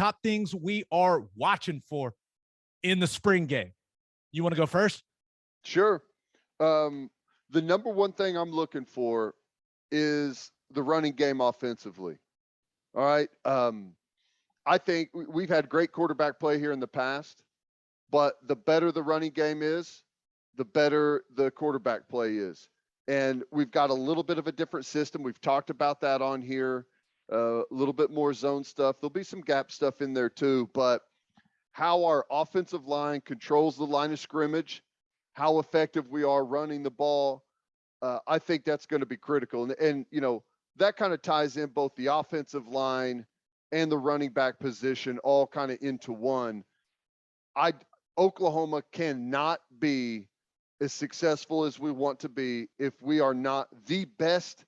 top things we are watching for in the spring game. You want to go first? Sure. The number one thing I'm looking for is the running game offensively. All right. I think we've had great quarterback play here in the past, but the better the running game is, the better the quarterback play is. And we've got a little bit of a different system. We've talked about that on here, a little bit more zone stuff. There'll be some gap stuff in there too, but how our offensive line controls the line of scrimmage, how effective we are running the ball, I think that's going to be critical. And you know, that kind of ties in both the offensive line and the running back position all kind of into one. Oklahoma cannot be as successful as we want to be if we are not the best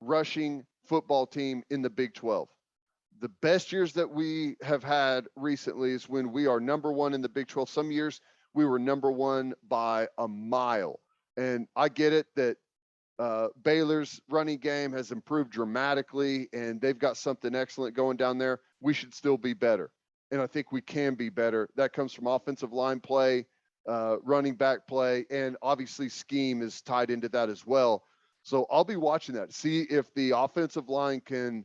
rushing football team in the Big 12. The best years that we have had recently is when we are number one in the Big 12. Some years we were number one by a mile. And I get it that Baylor's running game has improved dramatically and they've got something excellent going down there. We should still be better. And I think we can be better. That comes from offensive line play, running back play, and obviously scheme is tied into that as well. So I'll be watching that, see if the offensive line can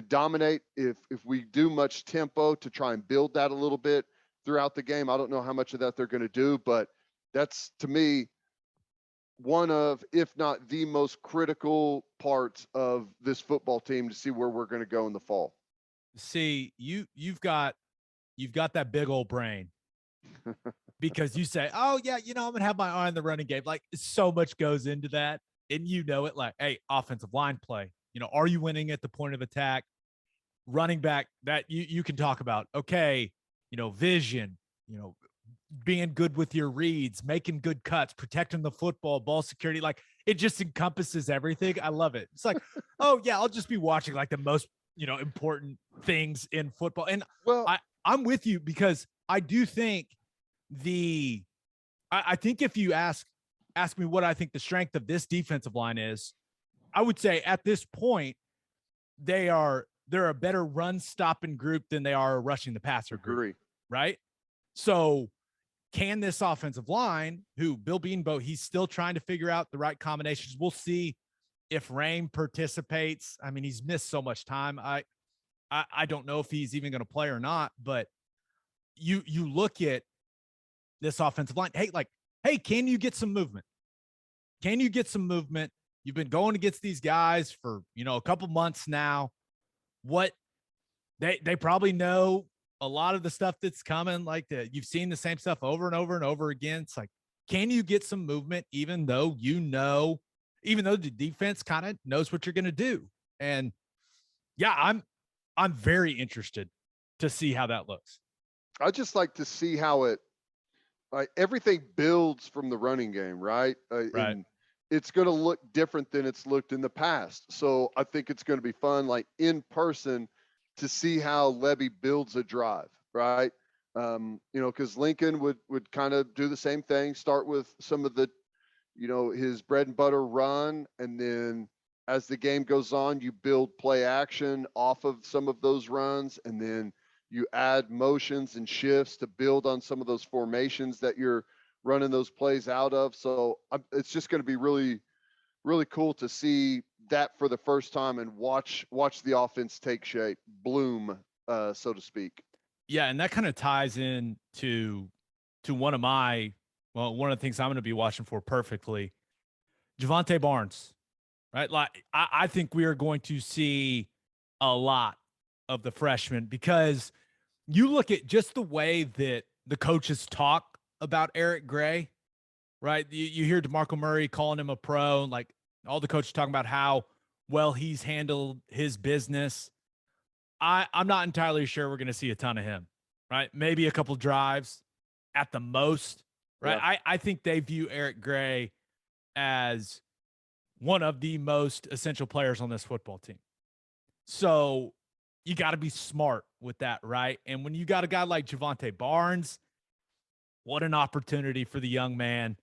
dominate, if we do much tempo to try and build that a little bit throughout the game. I don't know how much of that they're going to do, but that's, to me, one of, if not the most critical parts of this football team to see where we're going to go in the fall. See, you've got that big old brain because you say, oh yeah, you know, I'm going to have my eye on the running game. Like so much goes into that. And you know it, like, hey, offensive line play, you know, are you winning at the point of attack? Running back, that you can talk about. Okay, you know, vision, you know, being good with your reads, making good cuts, protecting the football, ball security. Like it just encompasses everything. I love it. It's like, oh yeah, I'll just be watching like the most, you know, important things in football. And well, I'm with you because I do think I think if you ask me what I think the strength of this defensive line is, I would say at this point, they're a better run stopping group than they are rushing the passer group. Right? So can this offensive line, who Bill Beanboat, he's still trying to figure out the right combinations. We'll see if Rain participates. I mean, he's missed so much time. I don't know if he's even going to play or not, but you look at this offensive line. Hey, can you get some movement? Can you get some movement? You've been going against these guys for, you know, a couple months now. What they probably know a lot of the stuff that's coming, like you've seen the same stuff over and over and over again. It's like, can you get some movement, even though the defense kind of knows what you're going to do? And yeah, I'm very interested to see how that looks. I just like to see how everything builds from the running game, right? Right. And it's going to look different than it's looked in the past. So I think it's going to be fun, like in person, to see how Lebby builds a drive, right? You know, because Lincoln would kind of do the same thing, start with some of the, you know, his bread and butter run, and then as the game goes on, you build play action off of some of those runs, and then you add motions and shifts to build on some of those formations that you're running those plays out of. So it's just going to be really, really cool to see that for the first time and watch the offense take shape, bloom, so to speak. Yeah, and that kind of ties in to one of the things I'm going to be watching for perfectly, Jovantae Barnes, right? Like I think we are going to see a lot of the freshman, because you look at just the way that the coaches talk about Eric Gray, right? You hear DeMarco Murray calling him a pro, and like all the coaches talking about how well he's handled his business. I'm not entirely sure we're going to see a ton of him, right? Maybe a couple drives at the most, right? Yeah. I think they view Eric Gray as one of the most essential players on this football team. So you got to be smart with that, right? And when you got a guy like Jovantae Barnes, what an opportunity for the young man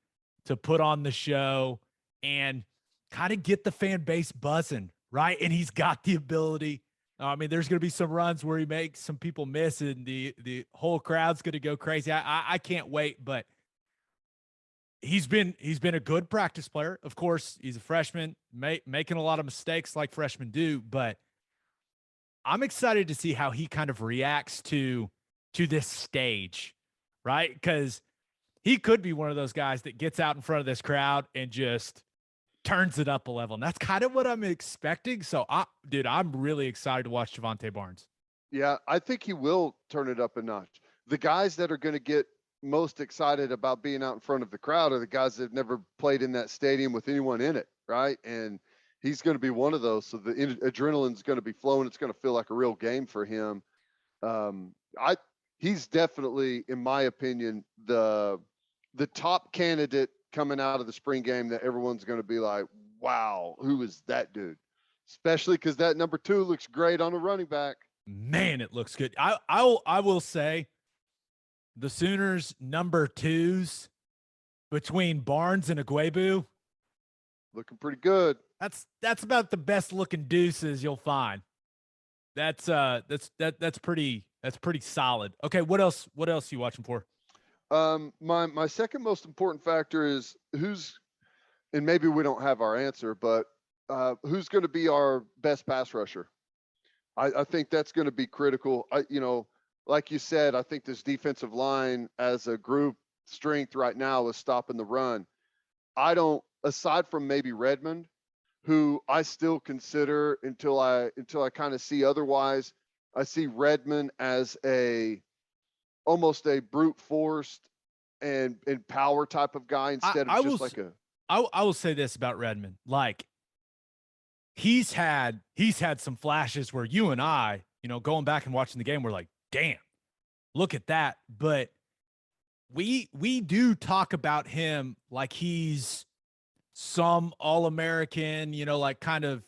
to put on the show and kind of get the fan base buzzing, right? And he's got the ability I mean, there's going to be some runs where he makes some people miss, and the whole crowd's going to go crazy. I can't wait, but he's been a good practice player. Of course, he's a freshman, making a lot of mistakes like freshmen do, but I'm excited to see how he kind of reacts to this stage, right? Because he could be one of those guys that gets out in front of this crowd and just turns it up a level. And that's kind of what I'm expecting. So, I'm really excited to watch Jovantae Barnes. Yeah, I think he will turn it up a notch. The guys that are going to get most excited about being out in front of the crowd are the guys that have never played in that stadium with anyone in it, right? And he's going to be one of those. So the adrenaline's going to be flowing. It's going to feel like a real game for him. He's definitely, in my opinion, the top candidate coming out of the spring game that everyone's going to be like, wow, who is that dude? Especially because that number 2 looks great on a running back. Man, it looks good. I will say the Sooners number 2s between Barnes and Agwebu looking pretty good. That's about the best looking deuces you'll find. That's pretty solid. Okay, what else are you watching for? My second most important factor is who's, and maybe we don't have our answer, but who's going to be our best pass rusher? I think that's going to be critical. Like you said, I think this defensive line as a group strength right now is stopping the run. Aside from maybe Redmond, who I still consider until I kind of see otherwise, I see Redmond as almost a brute force and power type of guy instead of just like a. I will say this about Redmond, like he's had some flashes where you and I, going back and watching the game, we're like, damn, look at that. But we do talk about him like he's some All-American, like kind of,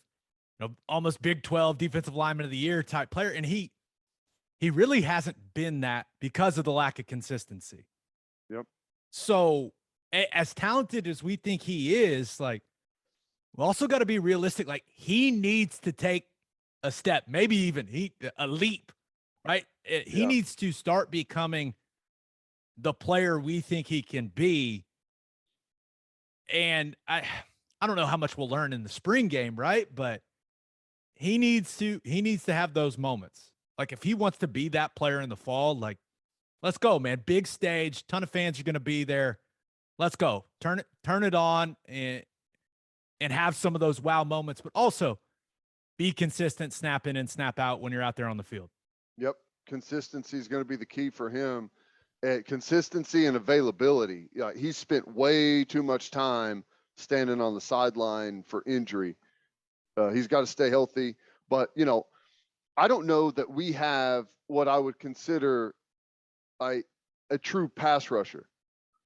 almost Big 12 defensive lineman of the year type player. And he really hasn't been that because of the lack of consistency. Yep. So as talented as we think he is, like, we also got to be realistic. Like, he needs to take a step, maybe even a leap, right? He needs to start becoming the player we think he can be. And I don't know how much we'll learn in the spring game, right? But he needs to have those moments. Like, if he wants to be that player in the fall, like, let's go, man. Big stage, ton of fans are going to be there. Let's go. Turn it on and have some of those wow moments, but also be consistent, snap in and snap out when you're out there on the field. Yep. Consistency is going to be the key for him. Consistency and availability. Yeah, he's spent way too much time standing on the sideline for injury. He's got to stay healthy. But, I don't know that we have what I would consider a true pass rusher.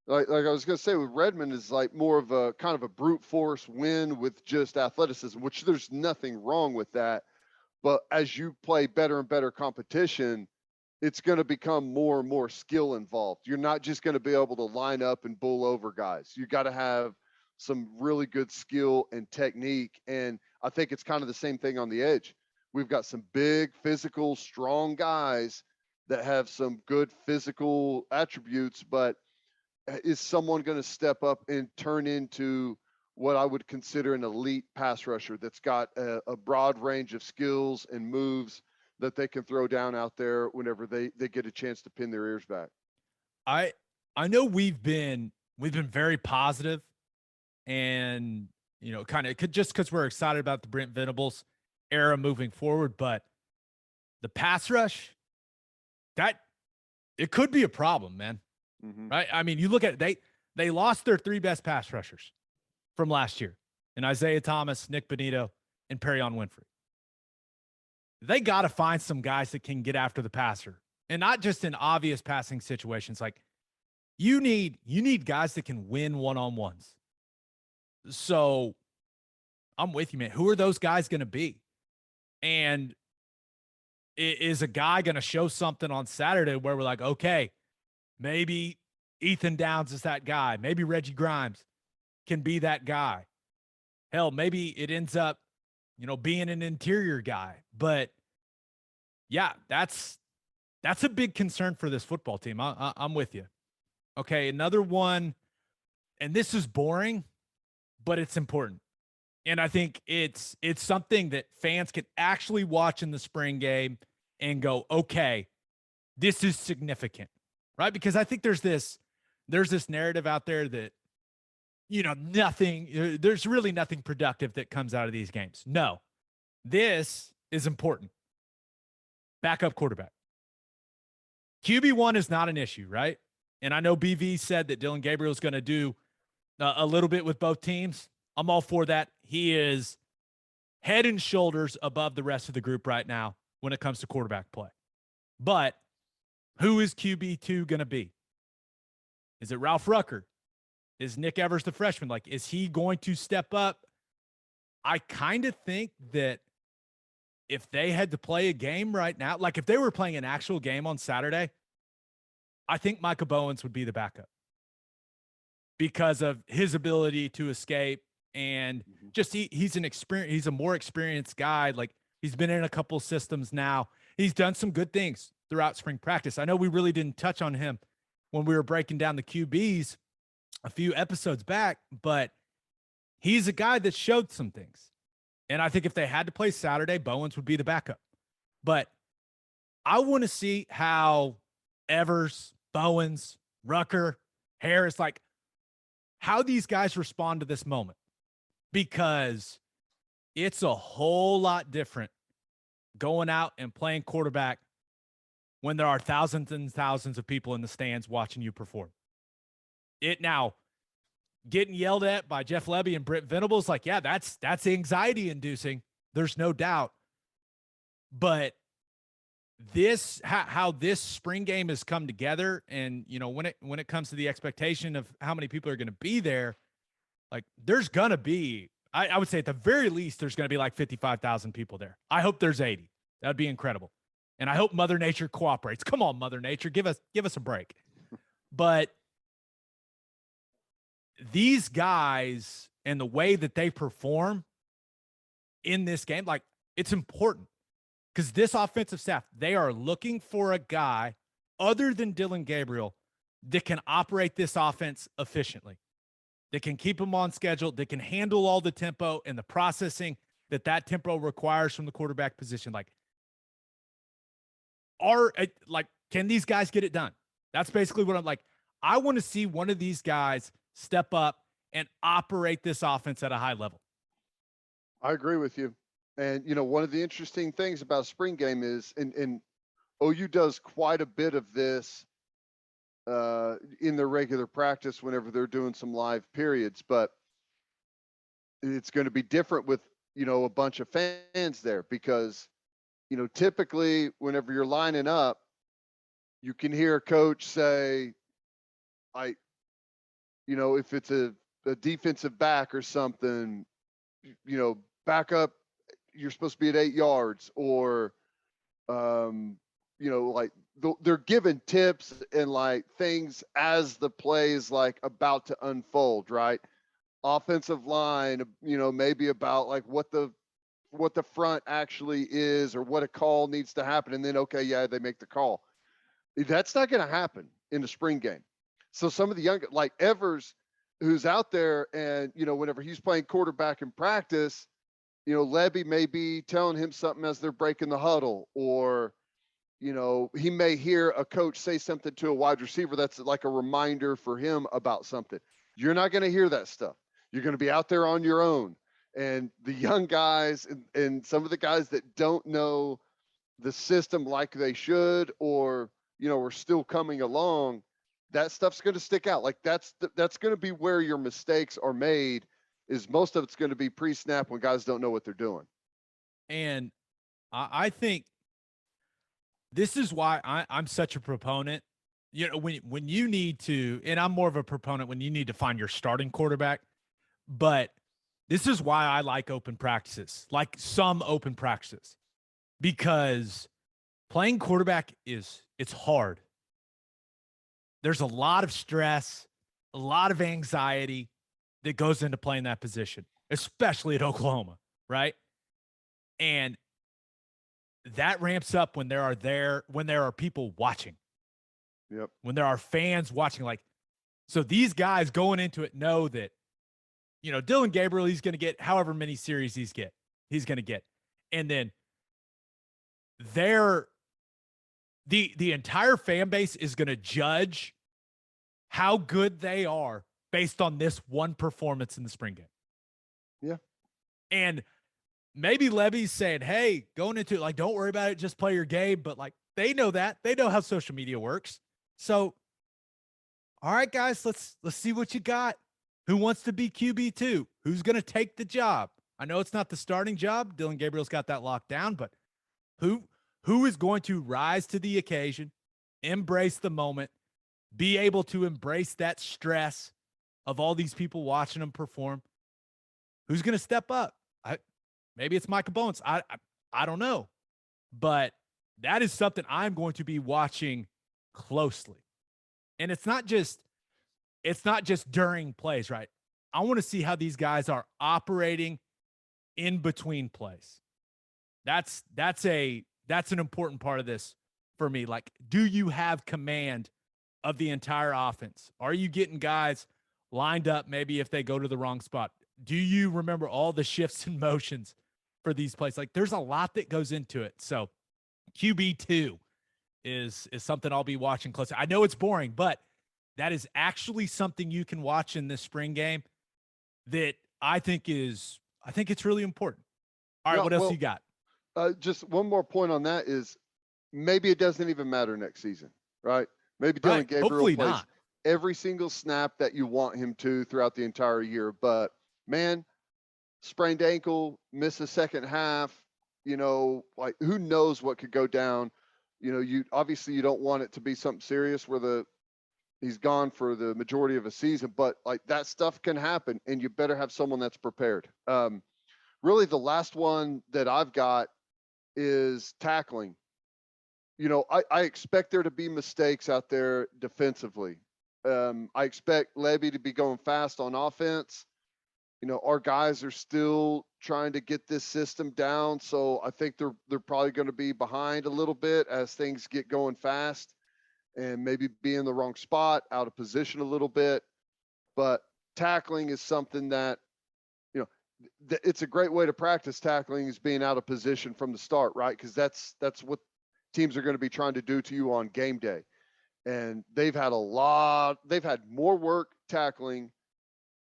Like I was going to say with Redmond is like more of a kind of a brute force win with just athleticism, which there's nothing wrong with that. But as you play better and better competition, it's going to become more and more skill involved. You're not just going to be able to line up and bull over guys. You got to have some really good skill and technique. And I think it's kind of the same thing on the edge. We've got some big, physical, strong guys that have some good physical attributes, but is someone going to step up and turn into what I would consider an elite pass rusher that's got a broad range of skills and moves that they can throw down out there whenever they get a chance to pin their ears back? I know we've been very positive and, kind of just because we're excited about the Brent Venables era moving forward, but the pass rush, that it could be a problem, man. Mm-hmm. Right? I mean, you look at they lost their 3 best pass rushers from last year, and Isaiah Thomas, Nick Bonito, and Perrion Winfrey. They got to find some guys that can get after the passer, and not just in obvious passing situations. Like, you need guys that can win one-on-ones. So I'm with you, man. Who are those guys going to be? And is a guy going to show something on Saturday where we're like, okay, maybe Ethan Downs is that guy. Maybe Reggie Grimes can be that guy. Hell, maybe it ends up, being an interior guy. But Yeah, that's a big concern for this football team. I'm with you. Okay, another one, and this is boring, but it's important. And I think it's something that fans can actually watch in the spring game and go, okay, this is significant, right? Because I think there's this narrative out there that, there's really nothing productive that comes out of these games. No, this is important. Backup quarterback. QB1 is not an issue, right? And I know BV said that Dylan Gabriel is going to do a little bit with both teams. I'm all for that. He is head and shoulders above the rest of the group right now when it comes to quarterback play. But who is QB2 going to be? Is it Ralph Rucker? Is Nick Evers the freshman? Like, is he going to step up? I kind of think that if they had to play a game right now, like if they were playing an actual game on Saturday, I think Michah Bowens would be the backup because of his ability to escape and just he's a more experienced guy. Like, he's been in a couple systems now. He's done some good things throughout spring practice. I know we really didn't touch on him when we were breaking down the QBs a few episodes back, but he's a guy that showed some things. And I think if they had to play Saturday, Bowens would be the backup. But I want to see how Evers, Bowens, Rucker, Harris, like how these guys respond to this moment, because it's a whole lot different going out and playing quarterback when there are thousands and thousands of people in the stands watching you perform. It now getting yelled at by Jeff Lebby and Britt Venables, like, yeah, that's anxiety inducing. There's no doubt. But this, how this spring game has come together, and when it comes to the expectation of how many people are going to be there, like there's going to be, I would say at the very least, there's going to be like 55,000 people there. I hope there's 80. That'd be incredible. And I hope Mother Nature cooperates. Come on, Mother Nature, give us a break. But these guys and the way that they perform in this game, like, it's important because this offensive staff, they are looking for a guy other than Dylan Gabriel that can operate this offense efficiently, that can keep them on schedule, that can handle all the tempo and the processing that tempo requires from the quarterback position. Can these guys get it done? That's basically what I'm like. I want to see one of these guys step up and operate this offense at a high level. I agree with you. And, one of the interesting things about spring game is, and OU does quite a bit of this in their regular practice whenever they're doing some live periods, but it's going to be different with, a bunch of fans there because, typically whenever you're lining up, you can hear a coach say, if it's a defensive back or something, back up, you're supposed to be at 8 yards, or, they're giving tips and like things as the play is like about to unfold, right? Offensive line, maybe about like what the front actually is or what a call needs to happen. And then, okay, yeah, they make the call. That's not going to happen in the spring game. So some of the young, like Evers, who's out there and, whenever he's playing quarterback in practice, Lebby may be telling him something as they're breaking the huddle, or, he may hear a coach say something to a wide receiver that's like a reminder for him about something. You're not going to hear that stuff. You're going to be out there on your own. And the young guys and some of the guys that don't know the system like they should, or, are still coming along, that stuff's going to stick out. Like that's going to be where your mistakes are made, is most of it's going to be pre-snap when guys don't know what they're doing. And I think this is why I'm such a proponent. When you need to, and I'm more of a proponent when you need to find your starting quarterback, but this is why I like open practices, like some open practices, because playing quarterback it's hard. There's a lot of stress, a lot of anxiety that goes into playing that position, especially at Oklahoma, right? And that ramps up when there are people watching. Yep. When there are fans watching, like, so these guys going into it know that, Dylan Gabriel, he's going to get however many series he's going to get. And then the entire fan base is going to judge how good they are based on this one performance in the spring game. Yeah. And maybe Lebby's saying, hey, going into it, like, don't worry about it, just play your game. But like, they know that. They know how social media works. So, all right, guys, let's see what you got. Who wants to be QB2? Who's going to take the job? I know it's not the starting job. Dylan Gabriel's got that locked down, but who is going to rise to the occasion, embrace the moment, be able to embrace that stress of all these people watching them perform? Who's going to step up? Maybe it's Michah Bowens. I don't know. But that is something I'm going to be watching closely. And it's not just during plays, right? I want to see how these guys are operating in between plays. That's an important part of this for me. Like, do you have command of the entire offense? Are you getting guys lined up maybe if they go to the wrong spot? Do you remember all the shifts and motions for these plays? Like, there's a lot that goes into it. So QB2 is something I'll be watching closely. I know it's boring, but that is actually something you can watch in this spring game that I think it's really important. All right, Yeah, what else you got? Just one more point on that is maybe it doesn't even matter next season, right? Maybe Dylan Gabriel Hopefully plays not every single snap that you want him to throughout the entire year. But man, sprained ankle, miss a second half, like who knows what could go down. You obviously you don't want it to be something serious where he's gone for the majority of a season, but like that stuff can happen and you better have someone that's prepared. Really the last one that I've got is tackling. I expect there to be mistakes out there defensively. I expect Lebby to be going fast on offense. Our guys are still trying to get this system down, so I think they're probably going to be behind a little bit as things get going fast and maybe be in the wrong spot, out of position a little bit. But tackling is something that, it's a great way to practice tackling, is being out of position from the start, right? Because that's what teams are going to be trying to do to you on game day. And they've had more work tackling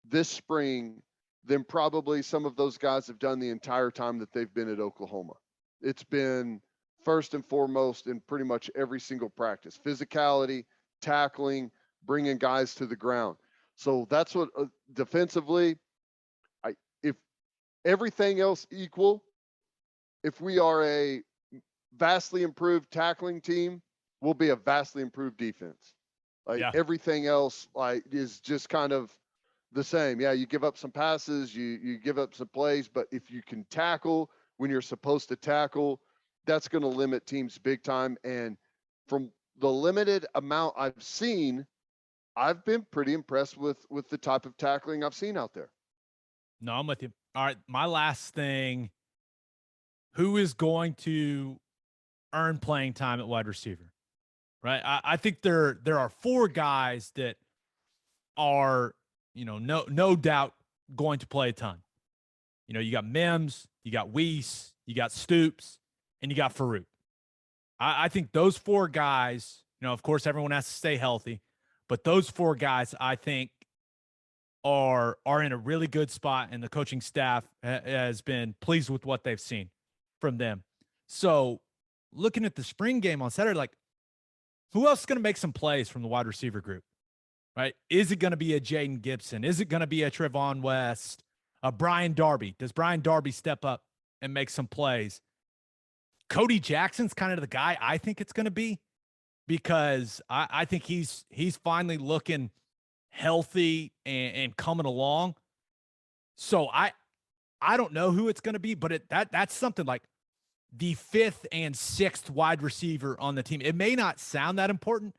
this spring than probably some of those guys have done the entire time that they've been at Oklahoma. It's been first and foremost in pretty much every single practice: physicality, tackling, bringing guys to the ground. So that's what defensively, if everything else equal, if we are a vastly improved tackling team, we'll be a vastly improved defense. Everything else is just kind of the same. Yeah, you give up some passes, you give up some plays, but if you can tackle when you're supposed to tackle, that's going to limit teams big time. And from the limited amount I've seen, I've been pretty impressed with the type of tackling I've seen out there. No, I'm with you. All right, my last thing, who is going to earn playing time at wide receiver? Right? I think there are four guys that are, no doubt going to play a ton. You got Mims, you got Wease, you got Stoops, and you got Farooq. I think those four guys, of course, everyone has to stay healthy, but those four guys, I think, are in a really good spot, and the coaching staff has been pleased with what they've seen from them. So looking at the spring game on Saturday, like, who else is going to make some plays from the wide receiver group, right? Is it going to be a Jaden Gibson? Is it going to be a Trevon West, a Brian Darby? Does Brian Darby step up and make some plays? Cody Jackson's kind of the guy I think it's going to be, because I think he's finally looking healthy and coming along. So I don't know who it's going to be, but that's something like the fifth and sixth wide receiver on the team. It may not sound that important,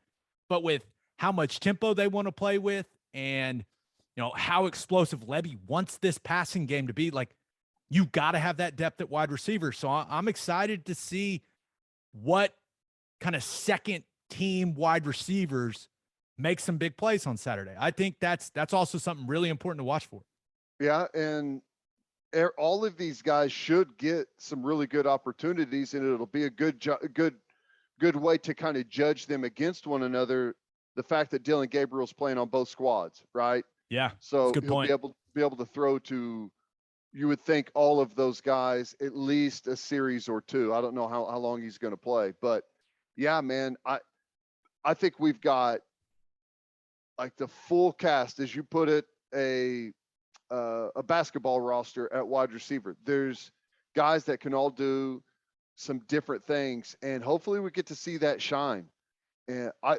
but with how much tempo they want to play with and, how explosive Lebby wants this passing game to be, like, you got to have that depth at wide receiver. So I'm excited to see what kind of second team wide receivers make some big plays on Saturday. I think that's also something really important to watch for. Yeah, and all of these guys should get some really good opportunities, and it'll be a good way to kind of judge them against one another. The fact that Dylan Gabriel's playing on both squads, right? Yeah. So good he'll point. be able to throw to, you would think, all of those guys at least a series or two. I don't know how long he's going to play, but yeah, man, I think we've got like the full cast, as you put it, a basketball roster at wide receiver. There's guys that can all do some different things, and hopefully we get to see that shine. And I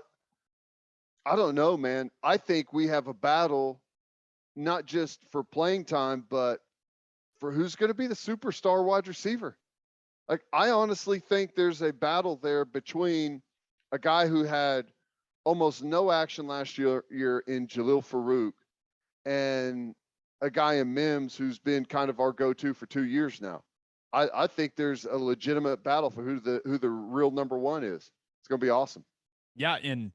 don't know, man. I think we have a battle, not just for playing time, but for who's going to be the superstar wide receiver. Like, I honestly think there's a battle there between a guy who had almost no action last year in Jalil Farooq and a guy in Mims who's been kind of our go-to for 2 years now. I think there's a legitimate battle for who the real number one is. It's going to be awesome. Yeah, and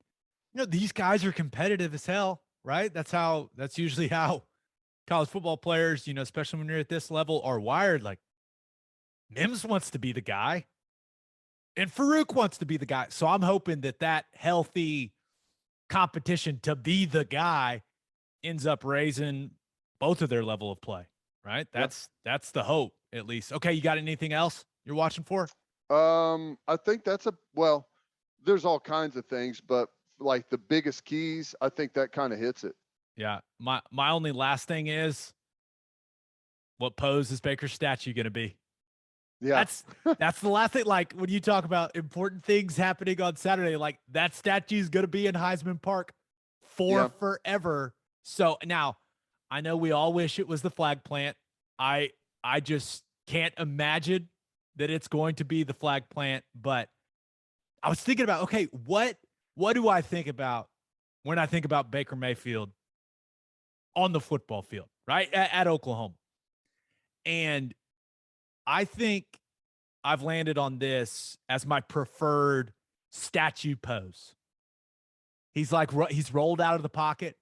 these guys are competitive as hell, right? That's usually how college football players, especially when you're at this level, are wired. Like, Mims wants to be the guy, and Farooq wants to be the guy. So I'm hoping that healthy competition to be the guy ends up raising both of their level of play, right? That's the hope, at least. Okay, you got anything else you're watching for? I think there's all kinds of things, but like the biggest keys, I think that kind of hits it. Yeah. My only last thing is, what pose is Baker's statue going to be? Yeah. That's the last thing. Like, when you talk about important things happening on Saturday, like, that statue is going to be in Heisman Park for forever. So now, I know we all wish it was the flag plant. I just can't imagine that it's going to be the flag plant. But I was thinking about, okay, what do I think about when I think about Baker Mayfield on the football field, right, at Oklahoma? And I think I've landed on this as my preferred statue pose. He's rolled out of the pocket.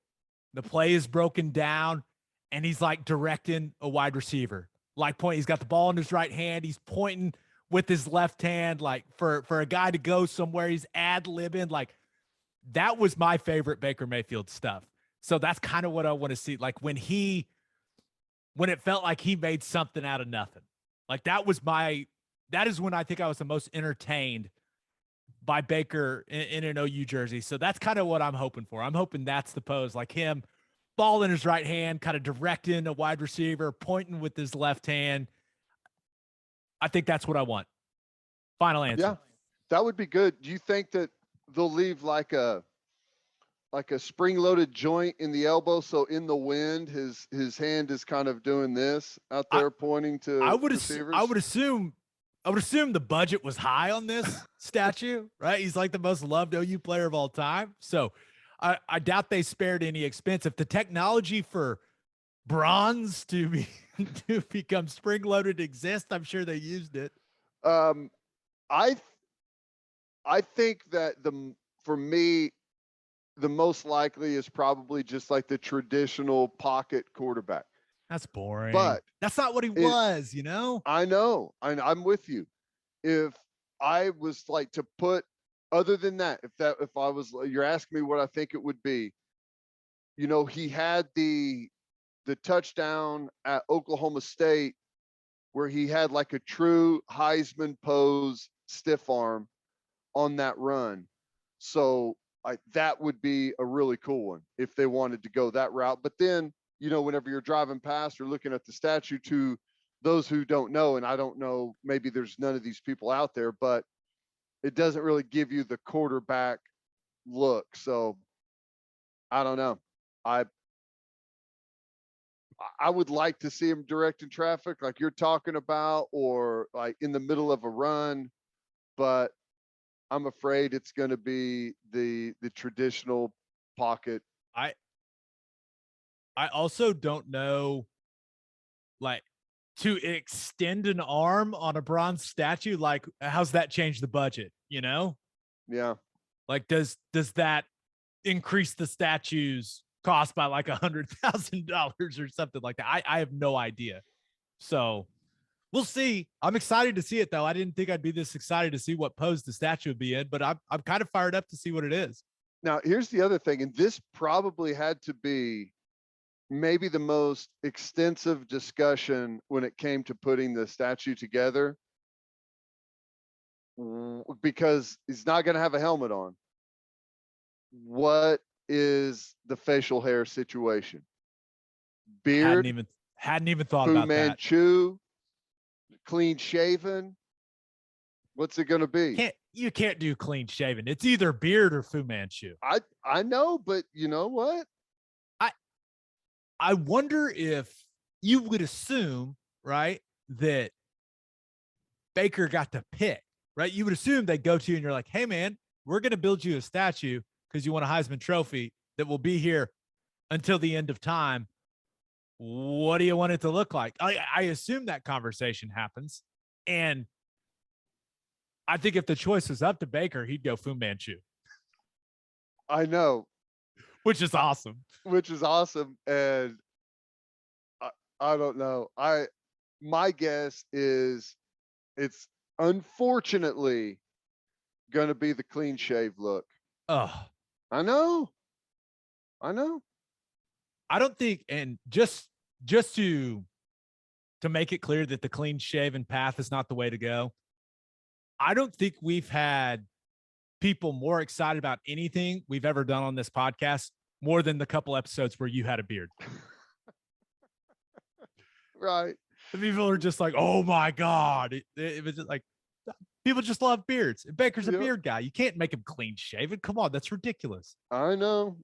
The play is broken down, and he's like directing a wide receiver. Like, he's got the ball in his right hand. He's pointing with his left hand, like for a guy to go somewhere. He's ad-libbing. Like, that was my favorite Baker Mayfield stuff. So that's kind of what I want to see. Like, when it felt like he made something out of nothing. Like, that is when I think I was the most entertained by Baker in an OU jersey. So that's kind of what I'm hoping for. I'm hoping that's the pose, like him, ball in his right hand, kind of directing a wide receiver, pointing with his left hand. I think that's what I want. Final answer. Yeah, that would be good. Do you think that they'll leave like a spring-loaded joint in the elbow, so in the wind, his hand is kind of doing this out there, pointing to receivers? I would assume the budget was high on this statue, right? He's like the most loved OU player of all time. So I doubt they spared any expense. If the technology for bronze to become spring-loaded exists, I'm sure they used it. I think that for me, the most likely is probably just like the traditional pocket quarterback. That's boring. But that's not what he was, I know. I'm with you. If I was like to put, other than that, you're asking me what I think it would be. He had the touchdown at Oklahoma State where he had like a true Heisman pose stiff arm on that run. So that would be a really cool one if they wanted to go that route. But then, whenever you're driving past or looking at the statue, to those who don't know, and I don't know, maybe there's none of these people out there, but it doesn't really give you the quarterback look. So I don't know. I would like to see him directing traffic like you're talking about, or like in the middle of a run, but I'm afraid it's going to be the traditional pocket. I also don't know, like, to extend an arm on a bronze statue, like how's that change the budget? You know? Yeah. Like, does that increase the statue's cost by like $100,000 or something like that? I have no idea. So we'll see. I'm excited to see it, though. I didn't think I'd be this excited to see what pose the statue would be in, but I'm kind of fired up to see what it is. Now, here's the other thing, and this probably had to be maybe the most extensive discussion when it came to putting the statue together, because he's not going to have a helmet on. What is the facial hair situation? Beard, hadn't even thought Fu about that. Manchu, clean shaven. What's it going to be? You can't do clean shaven. It's either beard or Fu Manchu. I know, but you know what? I wonder if you would assume, right, that Baker got to pick, right? You would assume they go to you and you're like, hey, man, we're going to build you a statue because you want a Heisman Trophy that will be here until the end of time. What do you want it to look like? I assume that conversation happens. And I think if the choice was up to Baker, he'd go Fu Manchu. I know. Which is awesome. And I don't know. My guess is it's unfortunately going to be the clean shave look. Oh, I know. I don't think, and just to make it clear that the clean shaven path is not the way to go. I don't think we've had people more excited about anything we've ever done on this podcast more than the couple episodes where you had a beard. Right. The people are just like, oh my God. It was just like, people just love beards. Baker's a beard guy. You can't make him clean shaven. Come on. That's ridiculous. I know.